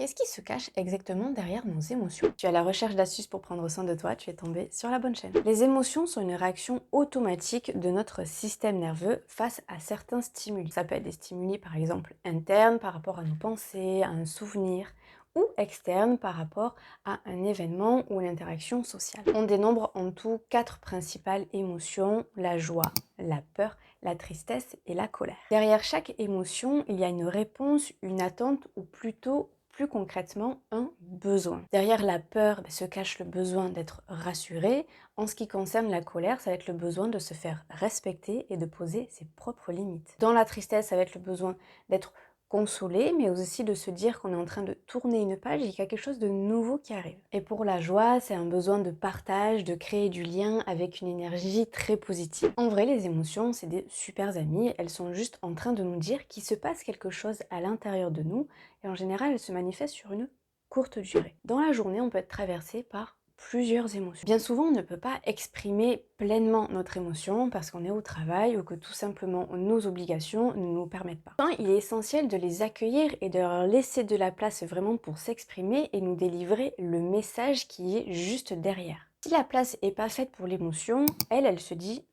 Qu'est-ce qui se cache exactement derrière nos émotions? Tu es à la recherche d'astuces pour prendre soin de toi, tu es tombé sur la bonne chaîne. Les émotions sont une réaction automatique de notre système nerveux face à certains stimuli. Ça peut être des stimuli par exemple internes par rapport à nos pensées, à un souvenir, ou externes par rapport à un événement ou une interaction sociale. On dénombre en tout 4 principales émotions: la joie, la peur, la tristesse et la colère. Derrière chaque émotion, il y a une réponse, une attente ou plutôt plus concrètement un besoin. Derrière la peur se cache le besoin d'être rassuré. En ce qui concerne la colère, ça va être le besoin de se faire respecter et de poser ses propres limites. Dans la tristesse, ça va être le besoin d'être consolé, mais aussi de se dire qu'on est en train de tourner une page et qu'il y a quelque chose de nouveau qui arrive. Et pour la joie, c'est un besoin de partage, de créer du lien avec une énergie très positive. En vrai, les émotions, c'est des super amies, elles sont juste en train de nous dire qu'il se passe quelque chose à l'intérieur de nous, et en général, elles se manifestent sur une courte durée. Dans la journée, on peut être traversé par plusieurs émotions. Bien souvent, on ne peut pas exprimer pleinement notre émotion parce qu'on est au travail ou que tout simplement nos obligations ne nous permettent pas. Enfin, il est essentiel de les accueillir et de leur laisser de la place vraiment pour s'exprimer et nous délivrer le message qui est juste derrière. Si la place n'est pas faite pour l'émotion, elle se dit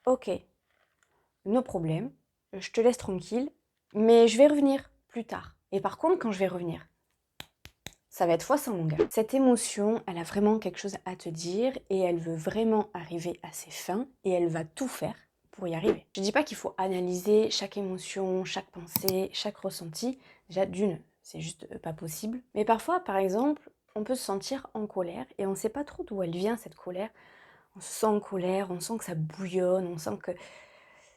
ok, no problème, je te laisse tranquille, mais je vais revenir plus tard. Et par contre, quand je vais revenir, ça va être fois sans longueur. Cette émotion, elle a vraiment quelque chose à te dire et elle veut vraiment arriver à ses fins et elle va tout faire pour y arriver. Je dis pas qu'il faut analyser chaque émotion, chaque pensée, chaque ressenti. Déjà d'une, c'est juste pas possible. Mais parfois, par exemple, on peut se sentir en colère et on sait pas trop d'où elle vient cette colère. On se sent en colère, on sent que ça bouillonne, on sent que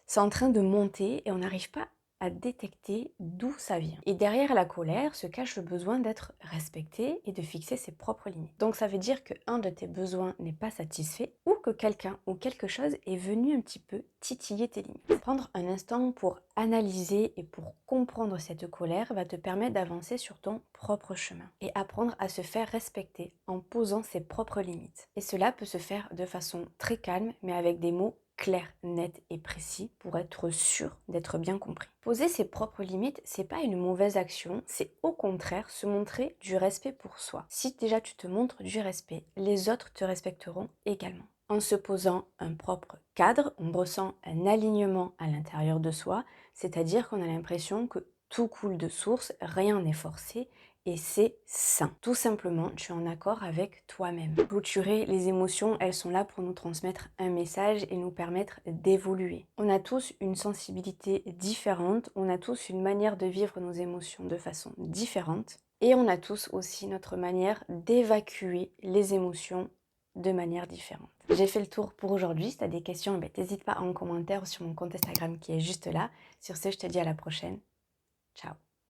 c'est en train de monter et on n'arrive pas à détecter d'où ça vient. Et derrière la colère se cache le besoin d'être respecté et de fixer ses propres limites. Donc ça veut dire que un de tes besoins n'est pas satisfait ou que quelqu'un ou quelque chose est venu un petit peu titiller tes limites. Prendre un instant pour analyser et pour comprendre cette colère va te permettre d'avancer sur ton propre chemin et apprendre à se faire respecter en posant ses propres limites. Et cela peut se faire de façon très calme mais avec des mots clair, net et précis pour être sûr d'être bien compris. Poser ses propres limites, c'est pas une mauvaise action, c'est au contraire se montrer du respect pour soi. Si déjà tu te montres du respect, les autres te respecteront également. En se posant un propre cadre, on ressent un alignement à l'intérieur de soi, c'est-à-dire qu'on a l'impression que tout coule de source, rien n'est forcé et c'est sain. Tout simplement, tu es en accord avec toi-même. Clôturer les émotions, elles sont là pour nous transmettre un message et nous permettre d'évoluer. On a tous une sensibilité différente, on a tous une manière de vivre nos émotions de façon différente et on a tous aussi notre manière d'évacuer les émotions de manière différente. J'ai fait le tour pour aujourd'hui. Si tu as des questions, n'hésite pas en commentaire ou sur mon compte Instagram qui est juste là. Sur ce, je te dis à la prochaine. Ciao.